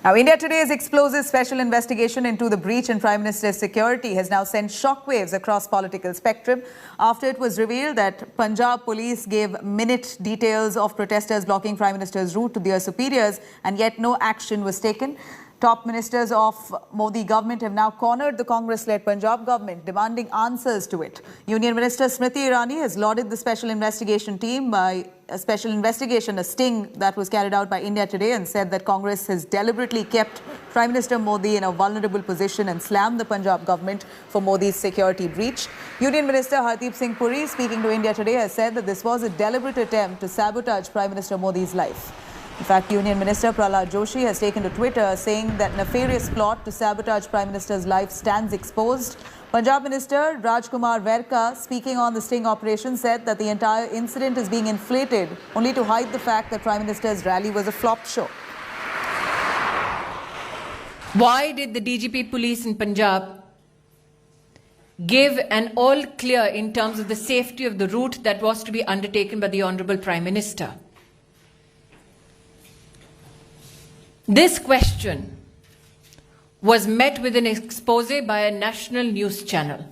Now, India Today's explosive special investigation into the breach in Prime Minister's security has now sent shockwaves across political spectrum after it was revealed that Punjab police gave minute details of protesters blocking Prime Minister's route to their superiors, and yet no action was taken. Top ministers of Modi government have now cornered the Congress-led Punjab government, demanding answers to it. Union Minister Smriti Irani has lauded the special investigation team by a sting that was carried out by India Today, and said that Congress has deliberately kept Prime Minister Modi in a vulnerable position and slammed the Punjab government for Modi's security breach. Union Minister Hardeep Singh Puri, speaking to India Today, has said that this was a deliberate attempt to sabotage Prime Minister Modi's life. In fact, Union Minister Prahlad Joshi has taken to Twitter saying that nefarious plot to sabotage Prime Minister's life stands exposed. Punjab Minister Rajkumar Verka, speaking on the sting operation, said that the entire incident is being inflated only to hide the fact that Prime Minister's rally was a flop show. Why did the DGP police in Punjab give an all clear in terms of the safety of the route that was to be undertaken by the Honourable Prime Minister? This question was met with an expose by a national news channel.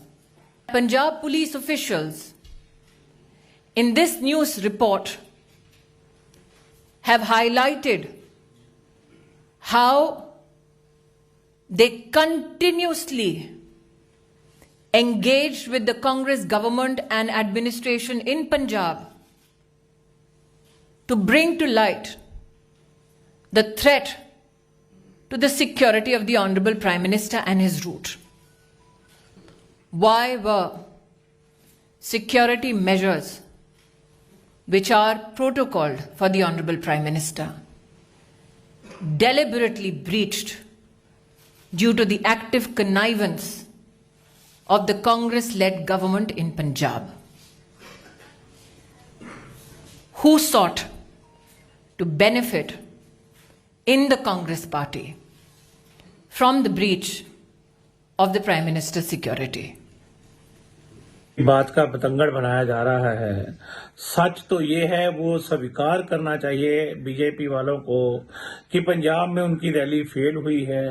Punjab police officials in this news report have highlighted how they continuously engaged with the Congress government and administration in Punjab to bring to light the threat to the security of the Honourable Prime Minister and his route. Why were security measures which are protocoled for the Honourable Prime Minister deliberately breached due to the active connivance of the Congress-led government in Punjab, who sought to benefit in the Congress party from the breach of the Prime Minister's security? बात का बतंगड़ बनाया जा रहा है। सच तो ये है, वो स्वीकार करना चाहिए बीजेपी वालों को कि पंजाब में उनकी रैली फेल हुई है।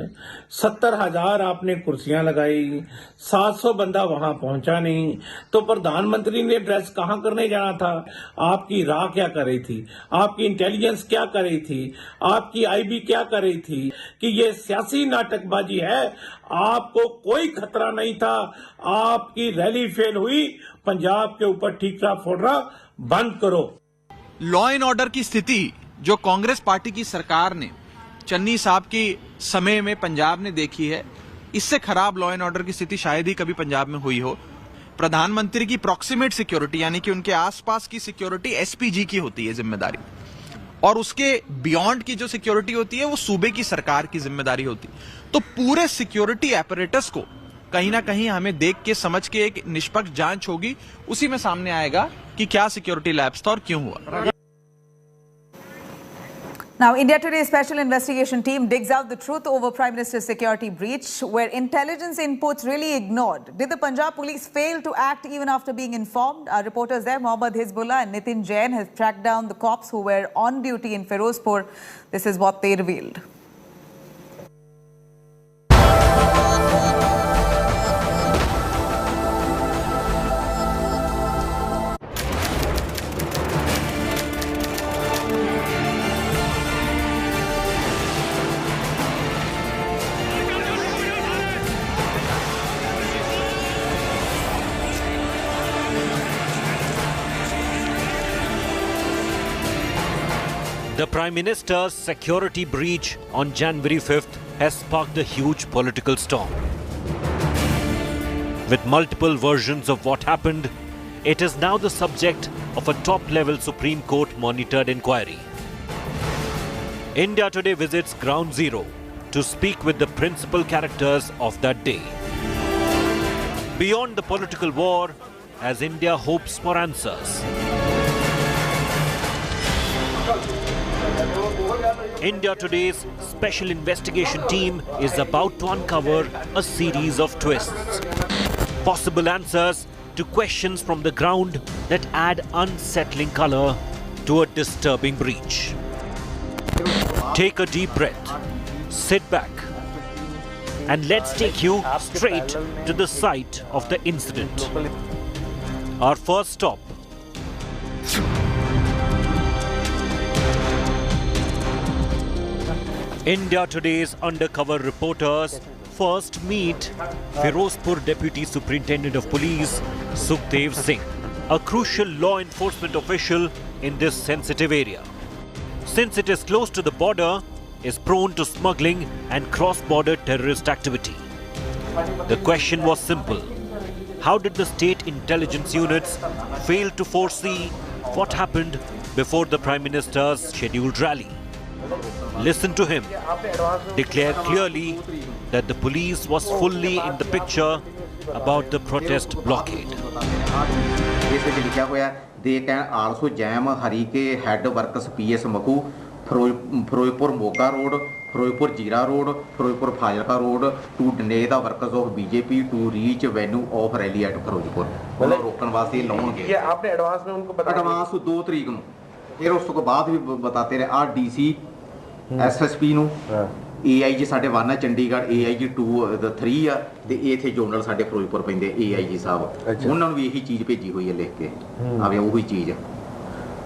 70,000 आपने कुर्सियां लगाई, 700 बंदा वहां पहुंचा नहीं, तो प्रधानमंत्री ने ड्रेस कहां करने जाना था? आपकी राह क्या कर रही थी? आपकी इंटेलिजेंस क्या कर रही थी? आपकी आईबी क्या कर रही थी? कि ये सियासी नाटकबाजी है। आपको कोई खतरा नहीं था। आपकी रैली फेल हुई। पंजाब के ऊपर ठीकरा फोड़ना बंद करो। लॉ एंड ऑर्डर की स्थिति जो कांग्रेस पार्टी की सरकार ने चन्नी साहब की समय में पंजाब ने देखी है, इससे खराब लॉ एंड ऑर्डर की स्थिति शायद ही कभी पंजाब में हुई हो। प्रधानमंत्री की प्रॉक्सिमेट सिक्योरिटी यानी कि उनके आसपास की सिक्योरिटी एसपीजी की होती है जिम्मेदारी, और उसके बियॉन्ड की जो सिक्योरिटी होती है वो सूबे की सरकार की जिम्मेदारी होती है। तो पूरे सिक्योरिटी एपरेटस को कहीं ना कहीं हमें देख के समझ के एक निष्पक्ष जांच होगी, उसी में सामने आएगा कि क्या सिक्योरिटी लैप्स था और क्यों हुआ। Now, India Today's special investigation team digs out the truth over Prime Minister's security breach, where intelligence inputs really ignored. Did the Punjab police fail to act even after being informed? Our reporters there, Mohammad Hizbullah and Nitin Jain, have tracked down the cops who were on duty in Ferozepur. This is what they revealed. The Prime Minister's security breach on January 5th has sparked a huge political storm. With multiple versions of what happened, it is now the subject of a top-level Supreme Court-monitored inquiry. India Today visits Ground Zero to speak with the principal characters of that day. Beyond the political war, as India hopes for answers. India Today's special investigation team is about to uncover a series of twists. Possible answers to questions from the ground that add unsettling color to a disturbing breach. Take a deep breath. Sit back and let's take you straight to the site of the incident. Our first stop. India Today's undercover reporters first meet Ferozepur Deputy Superintendent of Police Sukhdev Singh, a crucial law enforcement official in this sensitive area. Since it is close to the border, is prone to smuggling and cross-border terrorist activity. The question was simple. How did the state intelligence units fail to foresee what happened before the Prime Minister's scheduled rally? Listen to him declare clearly that the police was fully in the picture about the protest blockade. They can also jam Harike head workers PS Maku, Ferozepur Moga Road, Ferozepur Jira Road, Ferozepur Fayalka Road to deny the workers of BJP to reach venue of rally at Ferozepur. मतलब रोकने वास्ते loan के। ये आपने advance में उनको बताया? Advance 2 तारीख को। फिर उसको बाद भी बताते रहे आर DC SSP ਨੂੰ AIG ਸਾਡੇ 1 ਹੈ ਚੰਡੀਗੜ੍ਹ AIG 2 3 ਆ ਤੇ ਇਹ ਇਥੇ ਜਨਰਲ ਸਾਡੇ ਫਿਰੋਜ਼ਪੁਰ ਪੈਂਦੇ AIG ਸਾਹਿਬ ਉਹਨਾਂ ਨੂੰ ਵੀ ਇਹੀ ਚੀਜ਼ ਭੇਜੀ ਹੋਈ ਹੈ ਲਿਖ ਕੇ ਆਵੇ ਉਹੀ ਚੀਜ਼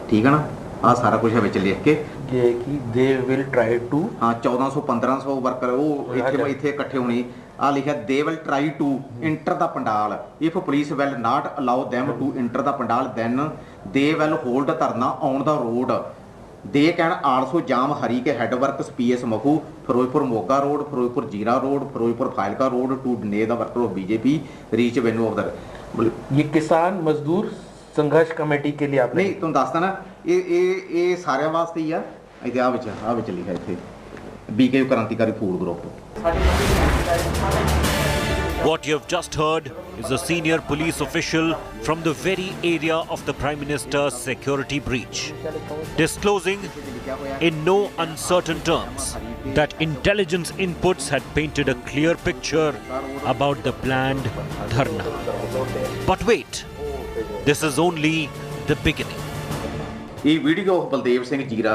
ਠੀਕ ਹੈ ਨਾ ਆ ਸਾਰਾ ਕੁਝ ਵਿੱਚ ਲਿਖ ਕੇ ਕਿ ਦੇ ਵਿਲ ਟਰਾਈ ਟੂ ਹਾਂ 1400 1500 ਵਰਕਰ ਉਹ ਇੱਥੇ ਇਕੱਠੇ ਹੋਣੇ ਆ ਲਿਖਿਆ they will try to enter the pandal if police will not allow them to enter the pandal then they will hold dharna on the road They can also jam Harike head workers PS Mahu, Ferozepur Moga Road, Ferozepur Jira Road, Ferozepur Fayalka Road to deny the workers of BJP reach venue of the. ये किसान मजदूर संघर्ष committee के लिए आपने नहीं तुम दास्ता ना ये सारे वास्ते ही है इधर आ विच लिखा है इधर BKU क्रांतिकारी food group. What you have just heard is a senior police official from the very area of the Prime Minister's security breach, disclosing in no uncertain terms that intelligence inputs had painted a clear picture about the planned dharna. But wait, this is only the beginning. A video of Baldev Singh Jira,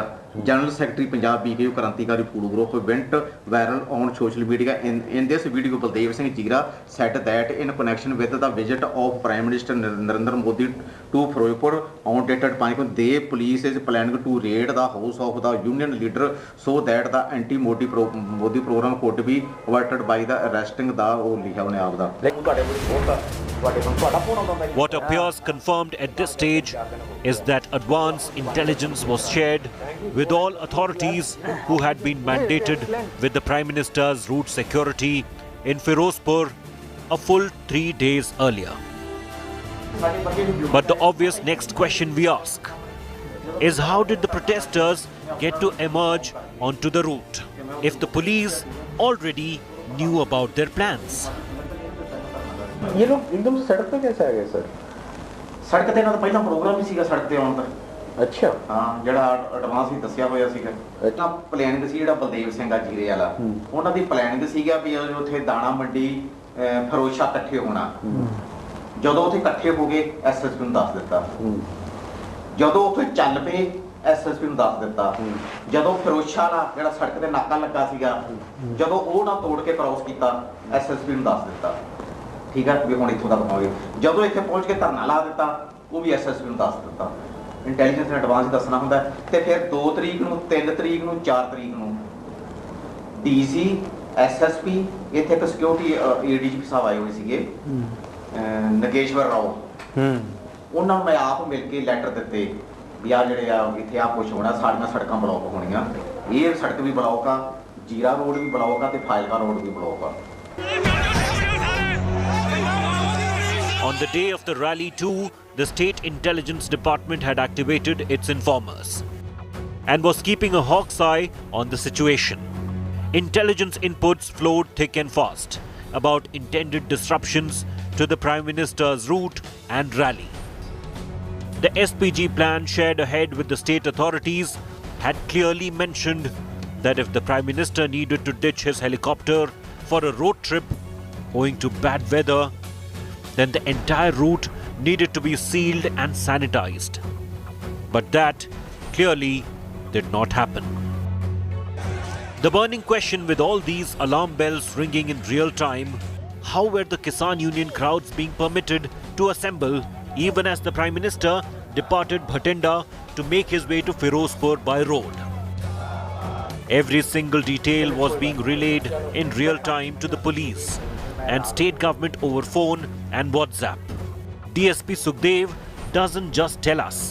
General Secretary Punjab BKU Krantikari Food Group, went viral on social media. In this video, Baldev Singh Jira said that in connection with the visit of Prime Minister Narendra Modi to Ferozepur on dated 5, the police is planning to raid the house of the union leader so that the anti-Modi program could be averted by the arresting the. What appears confirmed at this stage is that advance intelligence was shared with all authorities who had been mandated with the Prime Minister's route security in Ferozepur a full 3 days earlier. But the obvious next question we ask is how did the protesters get to emerge onto the route if the police already knew about their plans? ये लोग एकदम से सड़क पे कैसे आ गए sir? सड़क ਤੇ ਇਹਨਾਂ ਦਾ ਪਹਿਲਾਂ ਪ੍ਰੋਗਰਾਮ ਹੀ ਸੀਗਾ ਸੜਕ ਤੇ ਆਉਣ ਦਾ। ਅੱਛਾ ਹਾਂ ਜਿਹੜਾ ਐਡਵਾਂਸ ਵੀ ਦੱਸਿਆ ਹੋਇਆ ਸੀਗਾ। ਤਾਂ ਪਲੈਨਿੰਗ ਸੀ ਜਿਹੜਾ ਬਲਦੇਵ ਸਿੰਘ ਆ ਜੀਰੇ ਵਾਲਾ ਉਹਨਾਂ ਦੀ ਪਲੈਨਿੰਗ ਸੀਗਾ ਵੀ ਉੱਥੇ ਦਾਣਾ ਮੰਡੀ ਫਰੋਸ਼ਾ ਇਕੱਠੇ ਹੋਣਾ। ਜਦੋਂ ਉੱਥੇ ਇਕੱਠੇ ਹੋ ਗਏ ਐਸਐਸਪੀ ਨੂੰ ਦੱਸ ਦਿੱਤਾ। ਜਦੋਂ ਉੱਥੇ ਚੱਲ ਪਏ ਐਸਐਸਪੀ ਨੂੰ ਦੱਸ ਦਿੱਤਾ। ਜਦੋਂ ਫਰੋਸ਼ਾ ਦਾ ਜਿਹੜਾ ਸੜਕ ਤੇ ਨਾਕਾ ਲੱਗਾ ਸੀਗਾ ਜਦੋਂ ਉਹ ਨਾ ਤੋੜ ਕੇ ਕ੍ਰਾਸ ਕੀਤਾ ਐਸਐਸਪੀ ਨੂੰ ਦੱਸ ਦਿੱਤਾ। ठीक है भी हम इतों तक पहुँचे जो इतने पहुँच के धरना ला दिता वो भी SSP ਨੂੰ दस दिता इंटैलीजेंस ने एडवांस दसना होंगे तो फिर 2 तरीक ਨੂੰ 3 तरीक ਨੂੰ 4 तरीक ਨੂੰ DC SSP इतने एक सिक्योरिटी ADGP साहब आए हुए थे नगेश्वर राव उन्होंने मैं आप मिल के लैटर दिते भी आ ਜਿਹੜੇ ਆ ਇੱਥੇ ਆ ਕੁਝ ਹੋਣਾ ਸਾਡੀਆਂ ਸੜਕਾਂ ਬਲੌਕ ਹੋਣੀਆਂ ਇਹ ਸੜਕ ਵੀ ਬਲੌਕ ਆ ਜੀਰਾ ਰੋਡ ਵੀ ਬਲੌਕ ਆ ਤੇ ਫਾਇਲਕਾ ਰੋਡ ਵੀ ਬਲੌਕ ਆ On the day of the rally too, the State Intelligence Department had activated its informers and was keeping a hawk's eye on the situation. Intelligence inputs flowed thick and fast about intended disruptions to the Prime Minister's route and rally. The SPG plan shared ahead with the state authorities had clearly mentioned that if the Prime Minister needed to ditch his helicopter for a road trip owing to bad weather, then the entire route needed to be sealed and sanitized. But that clearly did not happen. The burning question, with all these alarm bells ringing in real time, how were the Kisan Union crowds being permitted to assemble even as the Prime Minister departed Bhatinda to make his way to Ferozepur by road? Every single detail was being relayed in real time to the police and state government over phone and WhatsApp. DSP Sukhdev doesn't just tell us,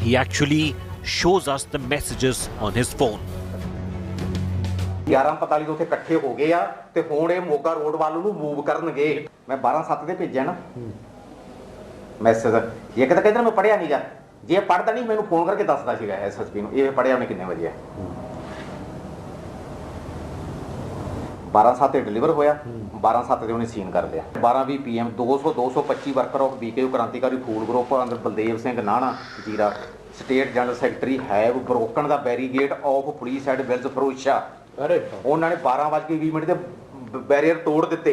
he actually shows us the messages on his phone. 11:45 ਤੋਂ ਉੱਥੇ ਇਕੱਠੇ ਹੋ ਗਏ ਆ ਤੇ ਹੁਣ ਇਹ Moga road ਵੱਲ ਨੂੰ ਮੂਵ ਕਰਨਗੇ। ਮੈਂ 12:07 ਦੇ ਭੇਜਿਆ ਨਾ ਮੈਸੇਜ। ਇਹ ਕਹਿੰਦਾ ਮੈਂ ਪੜਿਆ ਨਹੀਂਗਾ, ਜੇ ਪੜਦਾ ਨਹੀਂ ਮੈਨੂੰ ਫੋਨ ਕਰਕੇ ਦੱਸਦਾ ਸੀਗਾ ਐਸਐਸਪੀ ਨੂੰ ਇਹ ਪੜਿਆ ਉਹਨੇ ਕਿੰਨੇ ਵਜੇ। 12:07 ਤੇ ਡਿਲੀਵਰ ਹੋਇਆ, 12:07 ਤੇ ਉਹਨੇ ਸੀਨ ਕਰ ਲਿਆ। 12:20 PM 225 ਵਰਕਰ ਆਫ ਬੀਕੇਯੂ ਕ੍ਰਾਂਤੀਕਾਰੀ ਫੂਲ ਗਰੁੱਪ ਅੰਦਰ Baldev Singh Nana Zira state general secretary have broken the barricade of police head ਵਿਲਸ ਫਰੋਸ਼ਾ। ਉਹਨਾਂ ਨੇ 12:20 ਤੇ ਬੈਰੀਅਰ ਤੋੜ ਦਿੱਤੇ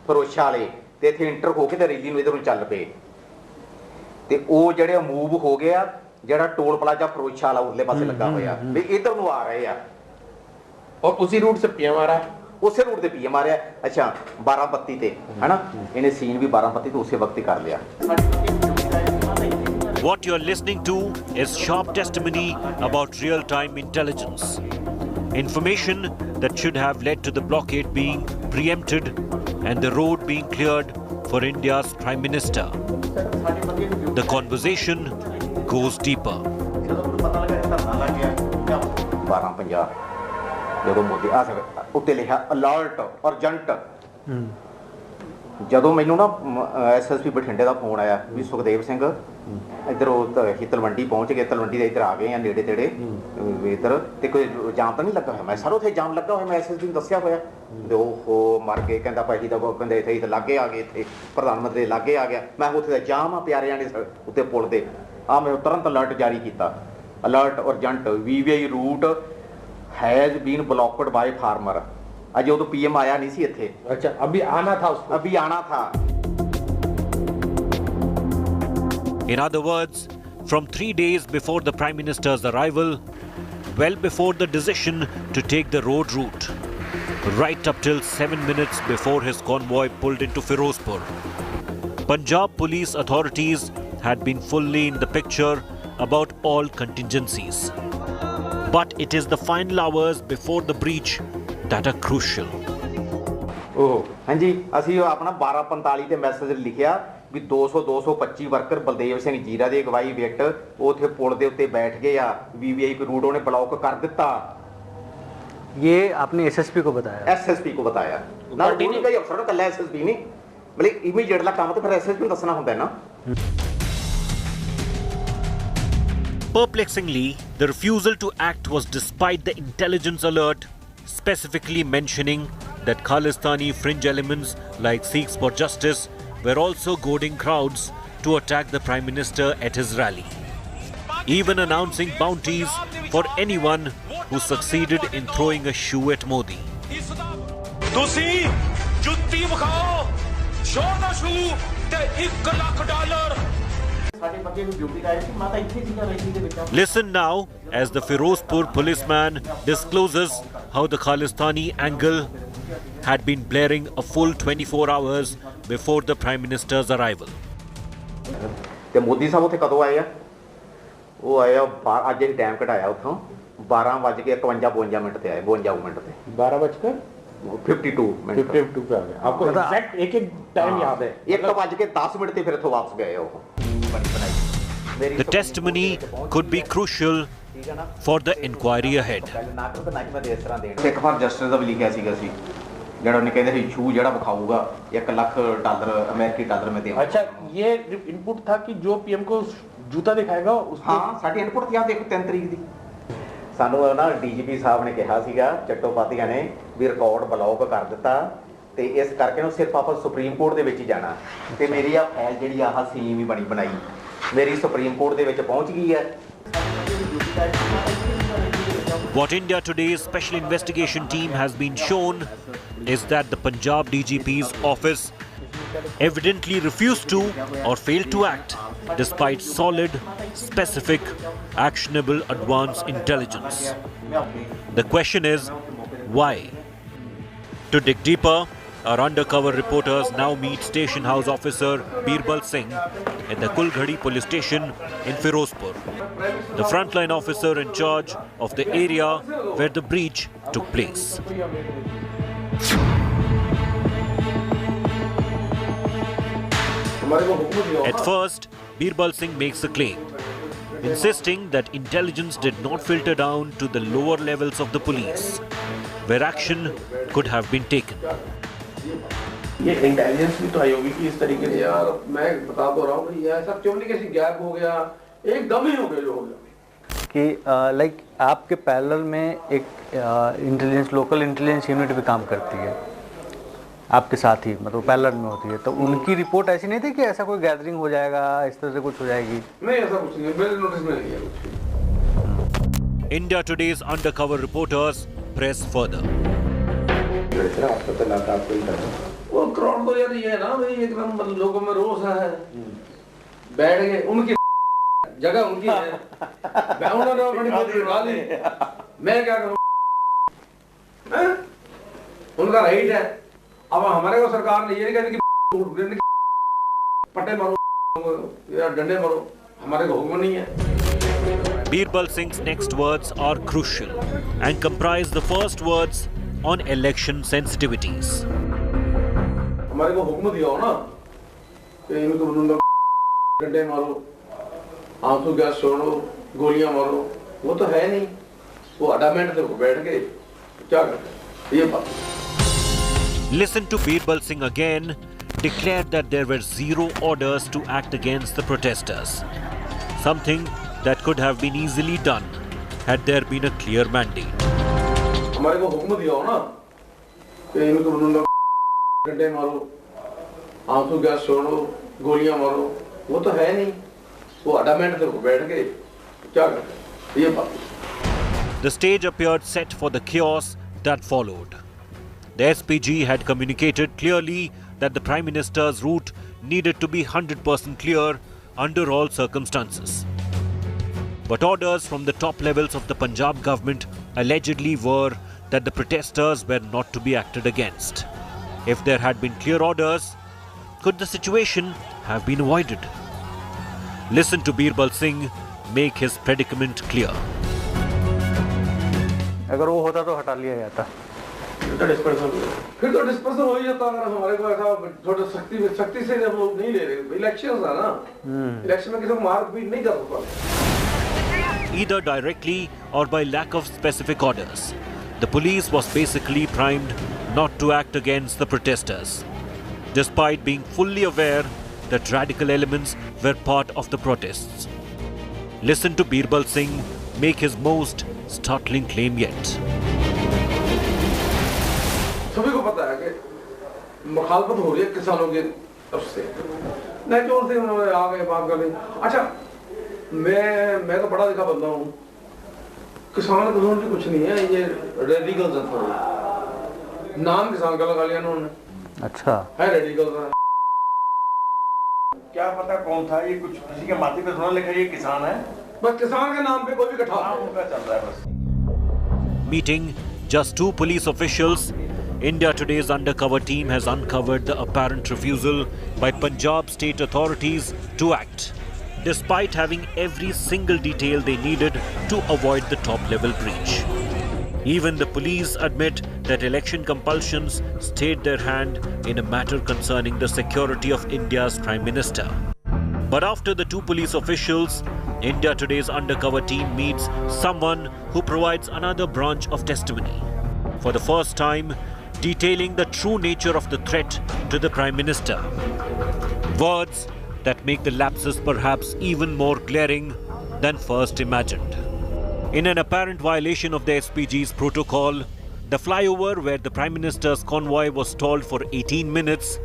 ਫਰੋਸ਼ਾ ਵਾਲੇ ਤੇ ਇੱਥੇ ਇੰਟਰ ਹੋ ਕੇ ਤੇ ਰੈਲੀ ਨੂੰ ਇਧਰ ਨੂੰ ਚੱਲ ਪਏ ਤੇ ਉਹ ਜਿਹੜੇ ਮੂਵ ਹੋ ਗਿਆ ਜਿਹੜਾ ਟੋਲ ਪਲਾਜ਼ਾ ਫਰੋਸ਼ਾ ਵਾਲਾ ਉਰਲੇ ਪਾਸੇ ਲੱਗਾ ਹੋਇਆ ਵੀ ਇਧਰ ਨੂੰ ਆ ਰਹੇ ਆ ਔਰ ਉਸੇ ਰੂਟ ਸੇ ਪੀਐਮ ਆ ਰਿਹਾ ਉਸੇ ਰੂਟ ਤੇ ਪੀਐਮ ਆ ਰਿਹਾ। ਅੱਛਾ 12:32 ਤੇ ਹੈਨਾ ਇਹਨੇ ਸੀਨ ਵੀ 12:32 ਤੇ ਉਸੇ ਵਕਤ ਹੀ ਕਰ ਲਿਆ। What you are listening to is sharp testimony about real-time intelligence. Information that should have led to the blockade being preempted and the road being cleared for India's Prime Minister. The conversation goes deeper. 12:50 ਜਦੋਂ ਮੋਦੀ ਆ ਉੱਤੇ ਲਿਖਿਆ alert urgent. ਜਦੋਂ ਮੈਨੂੰ ਨਾ SSP ਬਠਿੰਡੇ ਦਾ phone ਆਇਆ ਵੀ ਸੁਖਦੇਵ ਸਿੰਘ ਇੱਧਰ ਉਹ ਤਲਵੰਡੀ ਪਹੁੰਚ ਗਏ, ਤਲਵੰਡੀ ਦੇ ਇੱਧਰ ਆ ਗਏ ਆ ਨੇੜੇ ਤੇੜੇ ਇੱਧਰ ਤੇ ਕੋਈ ਜਾਮ ਤਾਂ ਨਹੀਂ ਲੱਗਾ ਹੋਇਆ। ਮੈਂ ਸਰ ਉੱਥੇ ਜਾਮ ਲੱਗਾ ਹੋਇਆ, ਮੈਂ ਐਸਐਸਪੀ ਨੂੰ ਦੱਸਿਆ ਹੋਇਆ ਤੇ ਉਹ ਮਰ ਗਏ। ਕਹਿੰਦਾ ਭਾਈ ਦਾ ਕਹਿੰਦੇ ਇੱਥੇ ਹੀ ਤਾਂ ਲਾਗੇ ਆ ਗਏ, ਇੱਥੇ ਪ੍ਰਧਾਨ ਮੰਤਰੀ ਲਾਗੇ ਆ ਗਿਆ। ਮੈਂ ਉੱਥੇ ਦਾ ਜਾਮ ਆ ਪਿਆਰਿਆਂ ਨੇ ਉੱਤੇ ਪੁਲ ਦੇ ਆ ਮੈਂ ਤੁਰੰਤ ਅਲਰਟ ਜਾਰੀ ਕੀਤਾ alert urgent VVI route has been blocked by farmer. Ajay तो पीएम आया नहीं सी इत्थे। अच्छा अभी आना था उसको अभी आना था। In other words, from 3 days before the Prime Minister's arrival, well before the decision to take the road route, right up till 7 minutes before his convoy pulled into Ferozepur, Punjab police authorities had been fully in the picture about all contingencies. But it is the final hours before the breach that are crucial. हाँ जी ਅਸੀਂ ਆਪਣਾ 12:45 ਤੇ message ਲਿਖਿਆ ਵੀ 225 worker Baldev Singh ਜੀਰਾ ਦੀ ਅਗਵਾਈ ਵਿੱਚ ਉਥੇ ਪੁਲ ਦੇ ਉੱਤੇ ਬੈਠ ਗਏ ਆ। ਵੀਵੀਆਈਪੀ ਰੂਟ ਉਹਨੇ ਬਲੌਕ ਕਰ ਦਿੱਤਾ। ये आपने एसएसपी को बताया? एसएसपी को बताया ਨਾ ਡਿਊਟੀ ਦਾ ਅਫਸਰ ਕੱਲਾ ਐਸਐਸਪੀ ਨਹੀਂ ਮਤਲਬ ਇਮੀਡੀਏਟ ਦਾ ਕੰਮ ਤੇ ਫਿਰ ਐਸਐਸਪੀ ਨੂੰ ਦੱਸਣਾ ਹੁੰਦਾ ਹੈ ਨਾ। Perplexingly, the refusal to act was despite the intelligence alert specifically mentioning that Khalistani fringe elements like Sikhs for Justice were also goading crowds to attack the Prime Minister at his rally, even announcing bounties for anyone who succeeded in throwing a shoe at Modi. तुसी जुत्ती विखाओ, show दा शू ते $1 lakh. Listen now as the Ferozepur policeman discloses how the Khalistani angle had been blaring a full 24 hours before the Prime Minister's arrival. ਤੇ ਮੋਦੀ ਸਾਹਿਬ ਉੱਥੇ ਕਦੋਂ ਆਏ ਆ? ਉਹ ਆਇਆ ਅੱਜ ਹੀ ਟਾਈਮ ਘਟਾਇਆ ਉੱਥੋਂ 12:51 ਮਿੰਟ ਤੇ ਆਏ 52 ਮਿੰਟ ਤੇ 12:52 ਮਿੰਟ 52 पे आ गए। आपको एग्जैक्ट एक टाइम याद है? 1:10 ਮਿੰਟ ਤੇ ਫਿਰ ਇੱਥੋਂ ਵਾਪਸ ਗਏ ਉਹ। The testimony could be crucial for the inquiry ahead. Sikh for Justice ਦਾ ਵੀ ਲਿਖਿਆ ਸੀਗਾ ਸੀ ਜਿਹੜਾ ਉਹਨੇ ਕਹਿੰਦੇ ਸੀ ਸ਼ੂ ਜਿਹੜਾ ਵਿਖਾਊਗਾ $1 ਲੱਖ ਅਮਰੀਕੀ ਡਾਲਰ ਮੈਂ ਦੇਵਾਂ। अच्छा ये इनपुट था कि जो पीएम को जूता दिखाएगा उसको ਹਾਂ ਸਾਡੀ ਇਨਪੁਟ ਕੀ ਆ ਦੇਖੋ 3 ਤਰੀਕ ਦੀ ਸਾਨੂੰ ਨਾ ਡੀਜੀਪੀ ਸਾਹਿਬ ਨੇ ਕਿਹਾ ਸੀਗਾ ਚੱਟੋਪਾਧੀਆਂ ਨੇ ਵੀ ਰਿਕਾਰਡ ਬਲੌਕ ਕਰ ਦਿੱਤਾ ਤੇ ਇਸ ਕਰਕੇ ਨੂੰ ਸਿਰਫ ਆਪਾਂ ਸੁਪਰੀਮ ਕੋਰਟ ਦੇ ਵਿੱਚ ਹੀ ਜਾਣਾ ਤੇ ਮੇਰੀ ਆ ਫਾਈਲ ਜਿਹੜੀ ਆਹ ਸੀਮ ਹੀ ਬਣਾਈ ਮੇਰੀ ਸੁਪਰੀਮ ਕੋਰਟ ਦੇ ਵਿੱਚ ਪਹੁੰਚ ਗਈ ਹੈ। What India Today's special investigation team has been shown is that the Punjab DGP's office evidently refused to or failed to act despite solid, specific, actionable advance intelligence. The question is, why? To dig deeper, our undercover reporters now meet Station House Officer Birbal Singh at the Kulghadi police station in Ferozepur, the frontline officer in charge of the area where the breach took place. At first, Birbal Singh makes a claim, insisting that intelligence did not filter down to the lower levels of the police, where action could have been taken. ये intelligence भी तो आई होगी कि इस तरीके से यार मैं बता तो रहा हूँ ये सब कम्युनिकेशन गैप हो गया एकदम ही हो गया जो हो गया कि लाइक आपके पैरेलल में एक इंटेलिजेंस लोकल इंटेलिजेंस यूनिट भी काम करती है आपके साथ ही मतलब पैरेलल में होती है तो उनकी रिपोर्ट ऐसी नहीं थी कि ऐसा कोई गैदरिंग हो जाएगा इस तरह से कुछ हो जाएगी नहीं ऐसा कुछ नहीं मेरे नोटिस में नहीं है कुछ India Today's undercover reporters press further. वो क्राउड तो यार ये है ना भाई एकदम मतलब लोगों में रोष है बैठ गए उनकी जगह उनकी है उन्होंने अपनी बात निकाल ली मैं क्या करूं उनका राइट है अब हमारे को सरकार ने ये नहीं कहती कि पट्टे मारो या डंडे मारो हमारे को हुक्म नहीं है Birbal Singh's next words are crucial and comprise the first words on election sensitivities. हमारे को हुक्म दिया हो ना कि इनको डंडे मारो आंसू गैस छोड़ो गोलियां मारो वो तो है नहीं वो अडामेंट थे वो बैठ के क्या करते ये बात Listen to Birbal Singh again declared that there were zero orders to act against the protesters, something that could have been easily done had there been a clear mandate. हमारे को हुक्म दिया हो ना कि इनको डंडे मारो आंसू गैस छोड़ो गोलियां मारो वो तो है नहीं वो अडामेंट थे वो बैठ के क्या करते ये बात The stage appeared set for the chaos that followed. The SPG had communicated clearly that the Prime Minister's route needed to be 100% clear under all circumstances. But orders from the top levels of the Punjab government allegedly were that the protesters were not to be acted against. If there had been clear orders, could the situation have been avoided? Listen to Birbal Singh make his predicament clear. अगर वो होता तो हटा लिया जाता फिर तो dispersal हो ही जाता अगर हमारे को ऐसा थोड़ा सख्ती से जब लोग नहीं ले रहे इलेक्शन था ना इलेक्शन में किसी को मार पीट नहीं कर सकता Either directly or by lack of specific orders, the police was basically primed not to act against the protesters, despite being fully aware that radical elements were part of the protests. Listen to Birbal Singh make his most startling claim yet. सभी को पता है कि मुखालफत हो रही है किसानों की तरफ से नेचुरल से उन्होंने आ गए बात कर ली अच्छा मैं तो बड़ा दिखा बंदा हूँ किसान तो भी कुछ नहीं है ये रेडिकल्स हैं थोड़े नाम किसान का लगा लिया उन्होंने अच्छा है रेडिकल्स क्या पता कौन था ये कुछ किसी के माथे पे थोड़ा लिखा ये किसान है बस किसान के नाम पे कोई भी इकट्ठा उनका चल रहा है बस Meeting just two police officials, India Today's undercover team has uncovered the apparent refusal by Punjab state authorities to act, despite having every single detail they needed to avoid the top-level breach. Even the police admit that election compulsions stayed their hand in a matter concerning the security of India's Prime Minister. But after the two police officials, India Today's undercover team meets someone who provides another branch of testimony. For the first time, detailing the true nature of the threat to the Prime Minister. Words that make the lapses perhaps even more glaring than first imagined. In an apparent violation of the SPG's protocol, the flyover where the Prime Minister's convoy was stalled for 18 minutes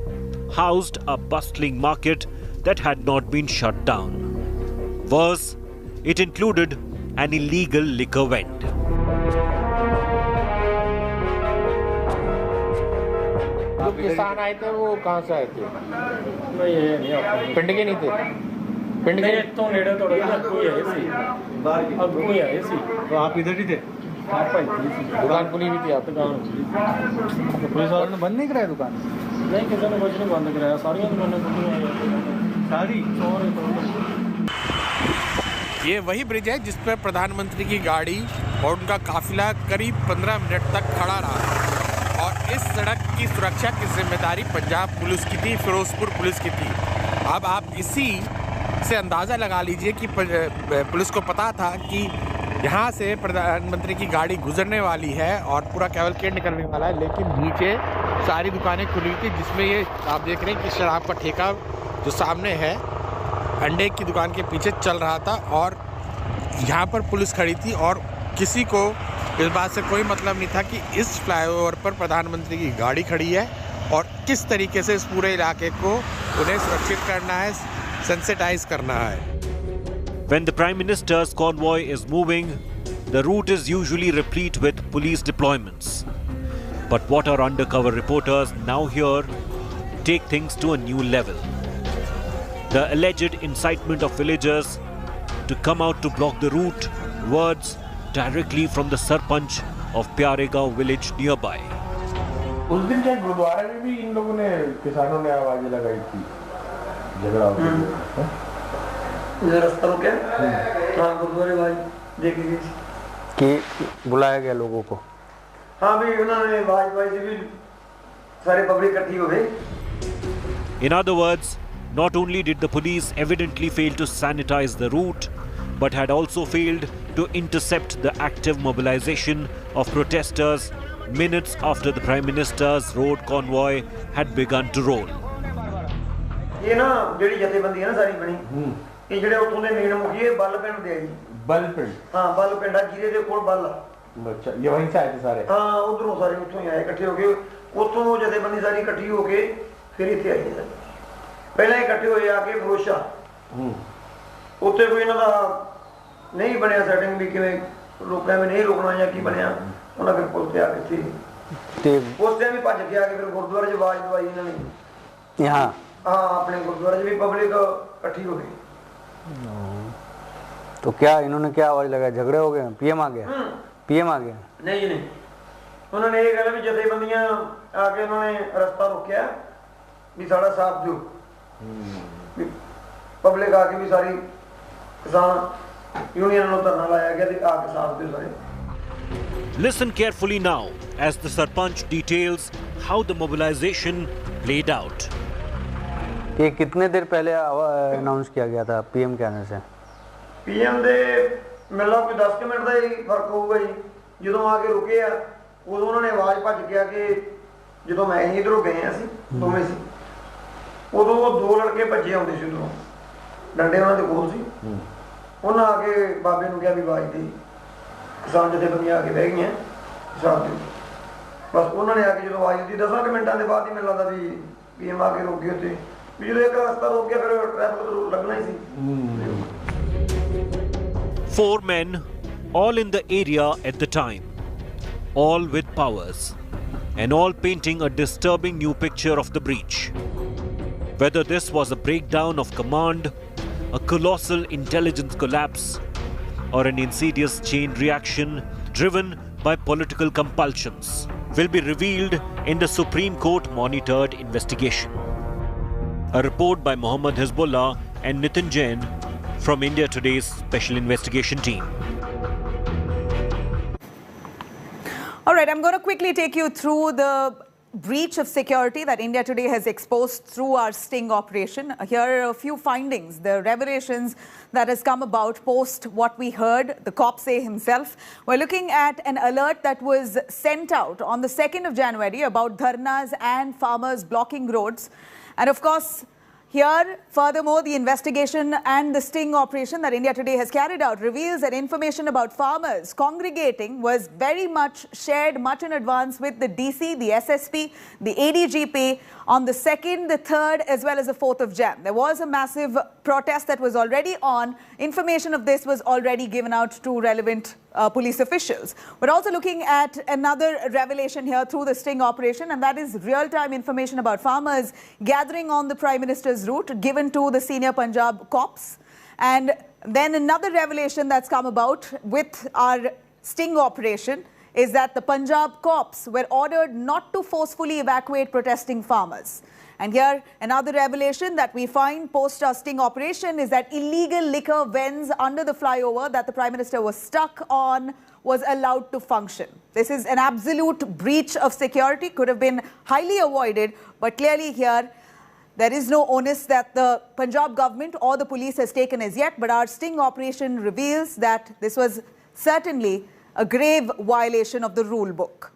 housed a bustling market that had not been shut down. Worse, it included an illegal liquor vend. जो किसान आए थे वो कहाँ से आए थे? पिंड के नहीं थे? पिंड के तो नेड़े थोड़ा अगू ही आए सी। तो आप इधर ही थे? दुकान खुली हुई थी आप? दुकान पुलिस वालों ने बंद नहीं कराया दुकान? नहीं, किसी ने कुछ नहीं बंद कराया, सारी दुकानें सारी। ये वही ब्रिज है जिस पर प्रधानमंत्री की गाड़ी और उनका काफिला करीब 15 मिनट तक खड़ा रहा और इस सड़क की सुरक्षा की जिम्मेदारी पंजाब पुलिस की थी, फिरोजपुर पुलिस की थी। अब आप इसी से अंदाज़ा लगा लीजिए कि पुलिस को पता था कि यहाँ से प्रधानमंत्री की गाड़ी गुजरने वाली है और पूरा कैवलकेड निकलने वाला है, लेकिन नीचे सारी दुकानें खुली हुई थी, जिसमें ये आप देख रहे हैं कि शराब का ठेका जो सामने है अंडे की दुकान के पीछे चल रहा था और यहाँ पर पुलिस खड़ी थी और किसी को इस बात से कोई मतलब नहीं था कि इस फ्लाईओवर पर प्रधानमंत्री की गाड़ी खड़ी है और किस तरीके से इस पूरे इलाके को उन्हें सुरक्षित करना है, सेंसिटाइज करना है। When the Prime Minister's convoy is moving, the route is usually replete with police deployments. But what our undercover reporters now hear take things to a new level. The alleged incitement of villagers to come out to block the route, words directly from the Sarpanch of Pyaregaon village nearby. उस दिन क्या गुरुद्वारे में भी इन लोगों ने, किसानों ने आवाजें लगाई थी, झगड़ा हो गया, रास्ता रोके, हाँ गुरुद्वारे भाई देखी गई कि बुलाया गया लोगों को। हाँ भी उन्होंने आवाज से भी सारे पब्लिक इकट्ठी हो गई। In other words, not only did the police evidently fail to sanitize the route, but had also failed to intercept the active mobilization of protesters minutes after the Prime Minister's road convoy had begun to roll. ये ना JD जथेबंदी है ना सारी बनी, ये जेडे उतों दे main मुखिए बल पिंड दे जी। बल पिंड? हाँ बल पिंड जीरे दे कोल बल। अच्छा, ये वहीं से आए थे सारे? हाँ उधरों सारे उतों ही आए इकट्ठे होके, उतों जथेबंदी सारी इकट्ठी होके फिर इत्थे आई है। पहले इकट्ठे होए आके भरोसा उत्ते कोई इन्हां दा नहीं बनया सेटिंग भी किवें रोकना में नहीं रोकना या की बनया, उन्हां फिर पुल ते आके थी उस टाइम भी भज के आके फिर गुरुद्वारे च आवाज दवाई इन्हां ने यहाँ। हाँ अपने गुरुद्वारे च भी पब्लिक इकट्ठी हो गई। तो क्या इन्होंने क्या आवाज लगाई? झगड़े हो गए? पीएम आ गया? पीएम आ गया? नहीं नहीं, उन्होंने ये गल भी जथेबंदियां आके उन्होंने रास्ता रोकया भी साड़ा साफ दो, पब्लिक आके भी सारी किसान यूनियन नो धरना लाया गया ते आके साफ दो सारे। Listen carefully now as the Sarpanch details how the mobilization played out. ये कितने देर पहले अनाउंस किया गया था पीएम के आने से? पीएम दे मिलना कोई 10 मिनट का ही फर्क होगा जी। जो आके रुके आ उदों उन्होंने आवाज भज के आके जो मैं इधरों गए असीं दोवें सी उदों वो दो लड़के भजे आउंदे सी उधरों, डंडे उन्हां दे कोल सी, उन्हां आके बाबे नूं कहा भी आवाज दी, किसान जथेबंदियां आके बह गईयां साथ दे। बस उन्होंने आके जो आवाज दी 10 मिनटां दे बाद ही मिल लगदा भी पीएम आके रुक गए उत्ते भी जो एक रास्ता रोक गया फिर ट्रैफिक तो लगना ही सी। 4 men, all in the area at the time, all with powers, and all painting a disturbing new picture of the breach. Whether this was a breakdown of command, a colossal intelligence collapse, or an insidious chain reaction driven by political compulsions, will be revealed in the Supreme Court monitored investigation. A report by Mohammad Hizbullah and Nitin Jain from India Today's Special Investigation Team. All right, I'm going to quickly take you through the breach of security that India Today has exposed through our sting operation. Here are a few findings, the revelations that has come about post what we heard the cop say himself. We're looking at an alert that was sent out on the 2nd of January about dharnas and farmers blocking roads. And of course, here, furthermore, the investigation and the sting operation that India Today has carried out reveals that information about farmers congregating was very much shared much in advance with the DC, the SSP, the ADGP on the 2nd, the 3rd, as well as the 4th of Jan. There was a massive protest that was already on. Information of this was already given out to relevant police officials. We're also looking at another revelation here through the sting operation, and that is real-time information about farmers gathering on the Prime Minister's route given to the senior Punjab cops. And then another revelation that's come about with our sting operation is that the Punjab cops were ordered not to forcefully evacuate protesting farmers. And here, another revelation that we find post our sting operation is that illegal liquor vends under the flyover that the Prime Minister was stuck on was allowed to function. This is an absolute breach of security, could have been highly avoided, but clearly here, there is no onus that the Punjab government or the police has taken as yet, but our sting operation reveals that this was certainly a grave violation of the rule book.